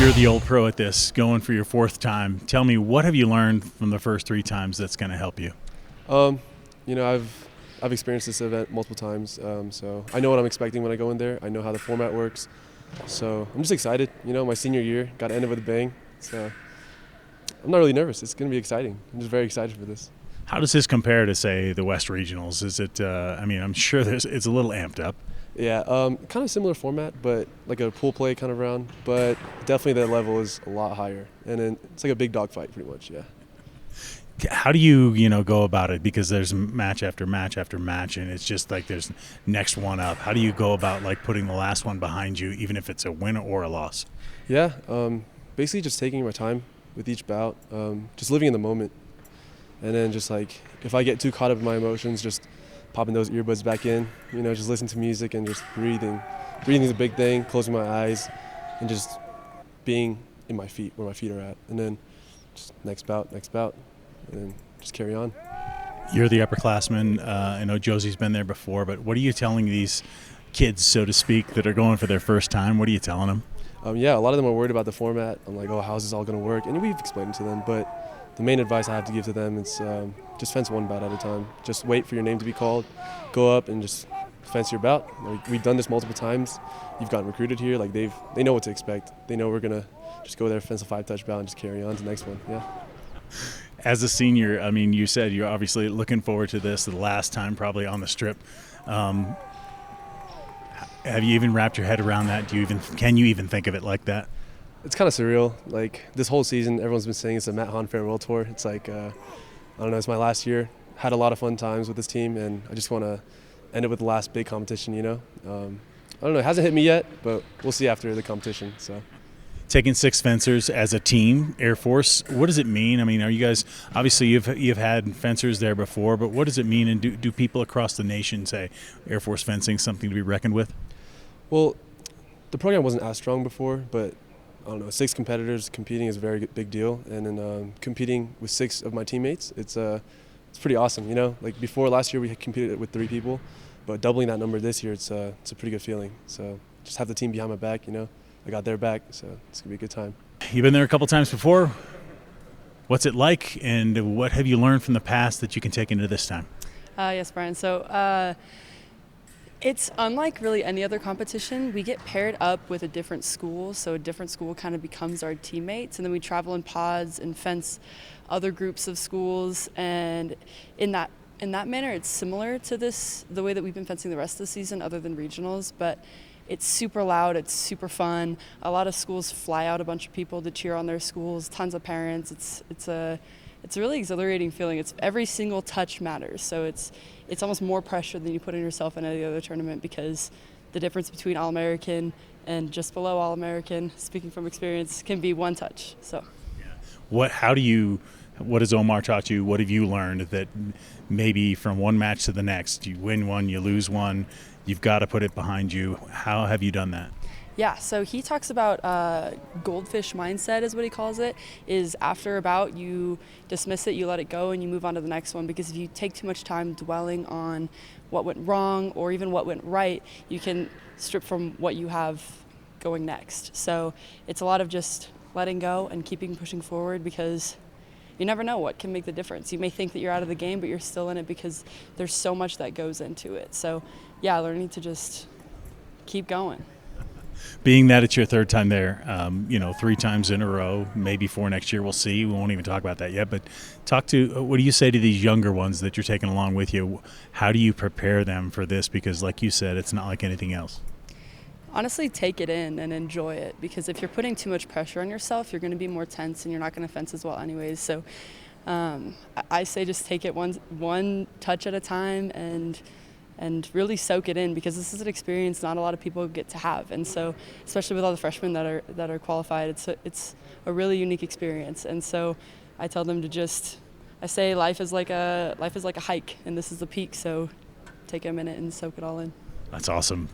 You're the old pro at this, going for your fourth time. Tell me, what have you learned from the first 3 times that's going to help you? I've experienced this event multiple times, so I know what I'm expecting when I go in there. I know how the format works, so I'm just excited. My senior year got to end it with a bang. So I'm not really nervous. It's going to be exciting. I'm just very excited for this. How does this compare to, say, the West Regionals? Is it? I'm sure it's a little amped up. Yeah, kind of similar format, but like a pool play kind of round. But definitely that level is a lot higher, and then it's like a big dog fight, pretty much. Yeah. How do you go about it? Because there's match after match after match, and it's just like there's next one up. How do you go about like putting the last one behind you, even if it's a win or a loss? Yeah, basically just taking my time with each bout, just living in the moment, and then just like if I get too caught up in my emotions, just popping those earbuds back in, just listening to music and just breathing. Breathing is a big thing, closing my eyes and just being in my feet, where my feet are at. And then just next bout, and then just carry on. You're the upperclassman. I know Josie's been there before, but what are you telling these kids, so to speak, that are going for their first time? What are you telling them? A lot of them are worried about the format. I'm like, how's this all going to work? And we've explained it to them, but the main advice I have to give to them is just fence one bout at a time. Just wait for your name to be called. Go up and just fence your bout. We've done this multiple times. You've gotten recruited here. Like they know what to expect. They know we're gonna just go there, fence a 5-touch bout, and just carry on to the next one. Yeah. As a senior, you said you're obviously looking forward to this, the last time probably on the strip. Have you even wrapped your head around that? Can you even think of it like that? It's kind of surreal. Like this whole season, everyone's been saying it's a Matt Hahn farewell tour. It's like, I don't know, it's my last year. Had a lot of fun times with this team, and I just want to end it with the last big competition, I don't know, it hasn't hit me yet, but we'll see after the competition. So, taking 6 fencers as a team, Air Force, what does it mean? Are you guys, obviously you've had fencers there before, but what does it mean, and do people across the nation say Air Force fencing something to be reckoned with? Well, the program wasn't as strong before, but I don't know, 6 competitors competing is a very big deal, and then competing with 6 of my teammates, it's pretty awesome, Like before, last year we had competed with 3 people, but doubling that number this year, it's a pretty good feeling. So just have the team behind my back, I got their back, so it's gonna be a good time. You've been there a couple times before. What's it like, and what have you learned from the past that you can take into this time? Yes, Brian. So it's unlike really any other competition. We get paired up with a different school, so a different school kind of becomes our teammates, and then we travel in pods and fence other groups of schools. And in that manner, it's similar to the way that we've been fencing the rest of the season, other than regionals, but it's super loud, it's super fun. A lot of schools fly out a bunch of people to cheer on their schools, tons of parents. It's a really exhilarating feeling. It's every single touch matters. So it's almost more pressure than you put on yourself in any other tournament, because the difference between All-American and just below All-American, speaking from experience, can be 1 touch. So what has Omar taught you? What have you learned that maybe from one match to the next, you win one, you lose one, you've got to put it behind you? How have you done that? Yeah, so he talks about goldfish mindset is what he calls it, is after a bout you dismiss it, you let it go, and you move on to the next one, because if you take too much time dwelling on what went wrong or even what went right, you can strip from what you have going next. So it's a lot of just letting go and keeping pushing forward, because you never know what can make the difference. You may think that you're out of the game, but you're still in it because there's so much that goes into it. So yeah, learning to just keep going. Being that it's your 3rd time there, 3 times in a row, maybe 4 next year, we'll see. We won't even talk about that yet, but what do you say to these younger ones that you're taking along with you? How do you prepare them for this? Because like you said, it's not like anything else. Honestly, take it in and enjoy it, because if you're putting too much pressure on yourself, you're going to be more tense and you're not going to fence as well anyways. So I say just take it one touch at a time and really soak it in, because this is an experience not a lot of people get to have. And so, especially with all the freshmen that are qualified, it's a really unique experience. And so I tell them I say life is like a hike, and this is the peak, so take a minute and soak it all in. That's awesome.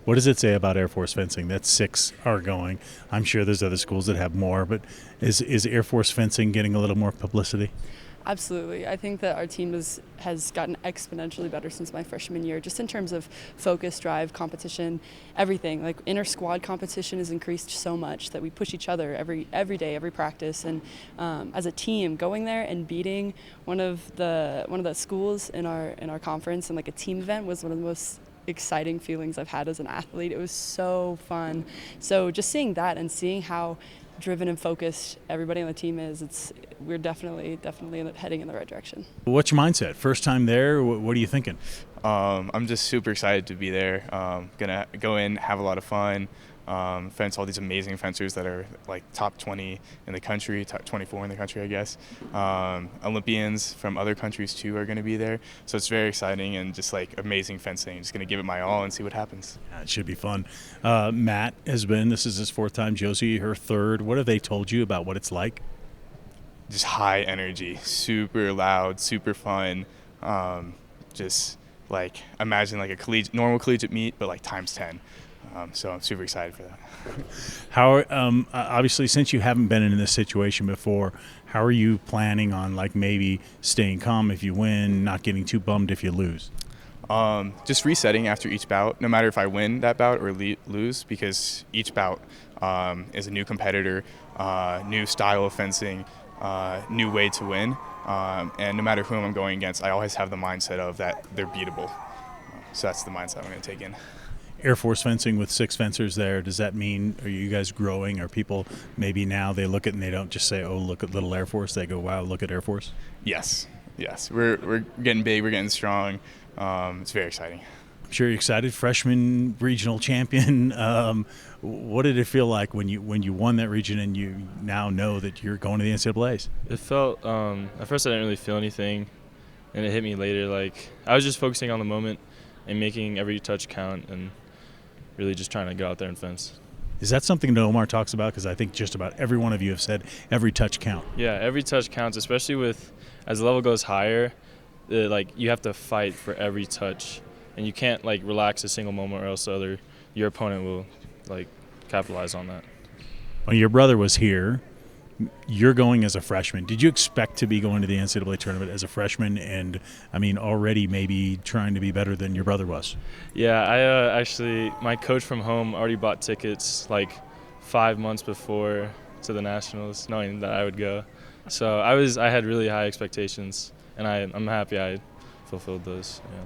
What does it say about Air Force fencing that 6 are going? I'm sure there's other schools that have more, but is Air Force fencing getting a little more publicity? Absolutely. I think that our team has gotten exponentially better since my freshman year, just in terms of focus, drive, competition, everything. Like inter-squad competition has increased so much that we push each other every day, every practice. And as a team, going there and beating one of the schools in our conference and like a team event was one of the most exciting feelings I've had as an athlete. It was so fun. So just seeing that and seeing how driven and focused everybody on the team is, we're definitely heading in the right direction. What's your mindset? First time there, what are you thinking? I'm just super excited to be there. Gonna go in, have a lot of fun, fence all these amazing fencers that are like top 20 in the country, top 24 in the country, I guess. Olympians from other countries too are gonna be there, so it's very exciting and just like amazing fencing. Just gonna give it my all and see what happens. Yeah, it should be fun. Matt this is his 4th time. Josie, her 3rd. What have they told you about what it's like? Just high energy, super loud, super fun. Just like imagine like a normal collegiate meet, but like times 10. So I'm super excited for that. How obviously, since you haven't been in this situation before, how are you planning on like maybe staying calm if you win, not getting too bummed if you lose? Just resetting after each bout, no matter if I win that bout or lose, because each bout is a new competitor, new style of fencing, new way to win. And no matter whom I'm going against, I always have the mindset of that they're beatable. So that's the mindset I'm going to take in. Air Force fencing with 6 fencers there, does that mean, are you guys growing? Are people maybe now they look at it and they don't just say, oh, look at little Air Force, they go, wow, look at Air Force? Yes. We're getting big, we're getting strong. It's very exciting. I'm sure you're excited. Freshman regional champion. What did it feel like when you won that region and you now know that you're going to the NCAAs? It felt, at first I didn't really feel anything, and it hit me later. Like, I was just focusing on the moment and making every touch count and really just trying to go out there and fence. Is that something that Omar talks about? Because I think just about every one of you have said every touch count. Yeah, every touch counts, especially as the level goes higher, like you have to fight for every touch, and you can't like relax a single moment or else your opponent will like capitalize on that. Well, your brother was here. You're going as a freshman. Did you expect to be going to the NCAA tournament as a freshman and, I mean, already maybe trying to be better than your brother was? Yeah, I actually, my coach from home already bought tickets like 5 months before to the Nationals, knowing that I would go. So I had really high expectations, and I'm happy I fulfilled those. Yeah.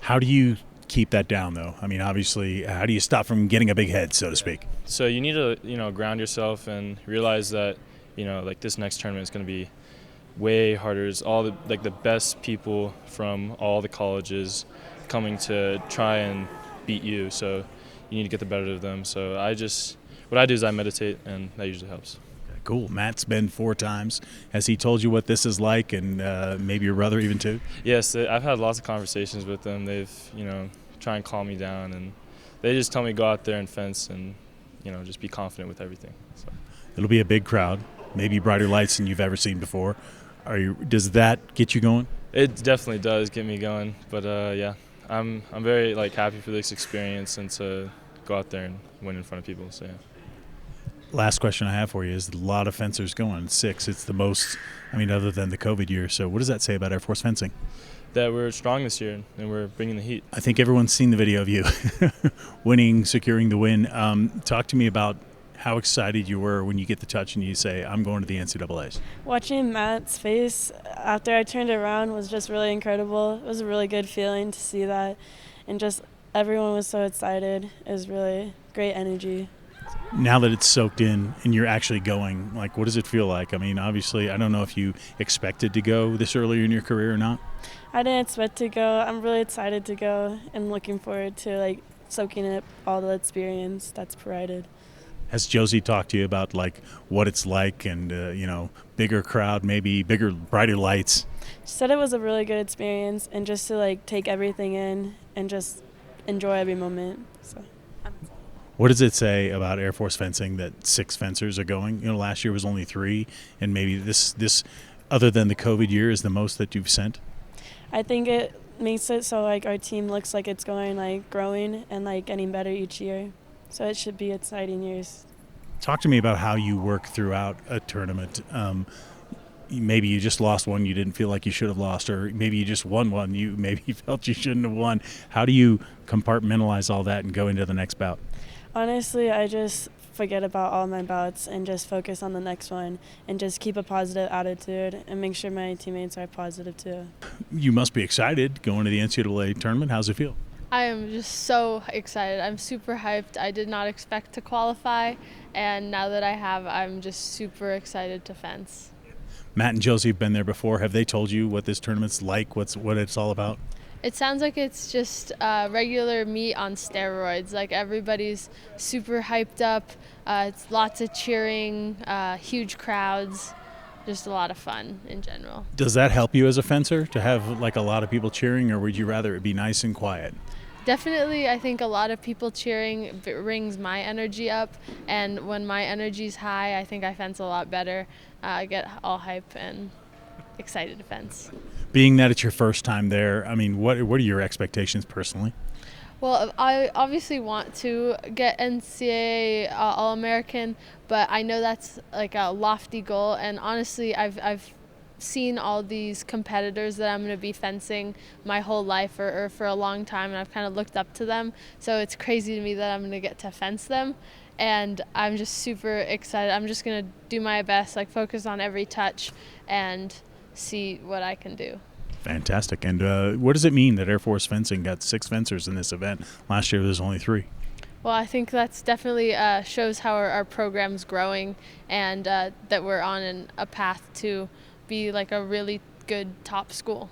How do you keep that down, though? I mean, obviously, how do you stop from getting a big head, so to speak? So you need to, ground yourself and realize that, like this next tournament is going to be way harder. It's all the best people from all the colleges coming to try and beat you. So you need to get the better of them. So what I do is I meditate, and that usually helps. Cool. Matt's been 4 times. Has he told you what this is like, and maybe your brother even too? Yes, I've had lots of conversations with them. They've, try and calm me down, and they just tell me go out there and fence and, just be confident with everything. So. It'll be a big crowd, maybe brighter lights than you've ever seen before. Does that get you going? It definitely does get me going, but yeah, I'm very happy for this experience and to go out there and win in front of people. So yeah. Last question I have for you is a lot of fencers going, 6. It's the most, other than the COVID year. So what does that say about Air Force fencing? That we're strong this year and we're bringing the heat. I think everyone's seen the video of you winning, securing the win. Talk to me about how excited you were when you get the touch and you say, I'm going to the NCAAs. Watching Matt's face after I turned around was just really incredible. It was a really good feeling to see that, and just everyone was so excited. It was really great energy. Now that it's soaked in and you're actually going, what does it feel like? Obviously, I don't know if you expected to go this early in your career or not. I didn't expect to go. I'm really excited to go and looking forward to soaking up all the experience that's provided. Has Josie talked to you about what it's like and bigger crowd, maybe bigger, brighter lights? She said it was a really good experience, and just to take everything in and just enjoy every moment. So. What does it say about Air Force fencing that 6 fencers are going? Last year was only 3, and maybe this other than the COVID year, is the most that you've sent? I think it makes it so our team looks like it's going growing and getting better each year. So it should be exciting years. Talk to me about how you work throughout a tournament. maybe you just lost one you didn't feel like you should have lost, or maybe you just won one you maybe felt you shouldn't have won. How do you compartmentalize all that and go into the next bout? Honestly, I just forget about all my bouts and just focus on the next one and just keep a positive attitude and make sure my teammates are positive too. You must be excited going to the NCAA tournament. How's it feel? I am just so excited. I'm super hyped. I did not expect to qualify, and now that I have, I'm just super excited to fence. Matt and Josie have been there before. Have they told you what this tournament's like, what it's all about? It sounds like it's just regular meet on steroids. Like everybody's super hyped up. It's lots of cheering, huge crowds, just a lot of fun in general. Does that help you as a fencer to have like a lot of people cheering, or would you rather it be nice and quiet? Definitely, I think a lot of people cheering brings my energy up, and when my energy's high, I think I fence a lot better. I get all hype and excited to fence. Being that it's your first time there, I mean, what are your expectations personally? Well, I obviously want to get NCAA All-American, but I know that's like a lofty goal, and honestly, I've seen all these competitors that I'm going to be fencing my whole life or for a long time, and I've kind of looked up to them. So it's crazy to me that I'm going to get to fence them, and I'm just super excited. I'm just going to do my best, like focus on every touch and see what I can do. Fantastic. And what does it mean that Air Force Fencing got 6 fencers in this event? Last year there was only 3. Well, I think that's definitely shows how our program's growing, and that we're on a path to be like a really good top school.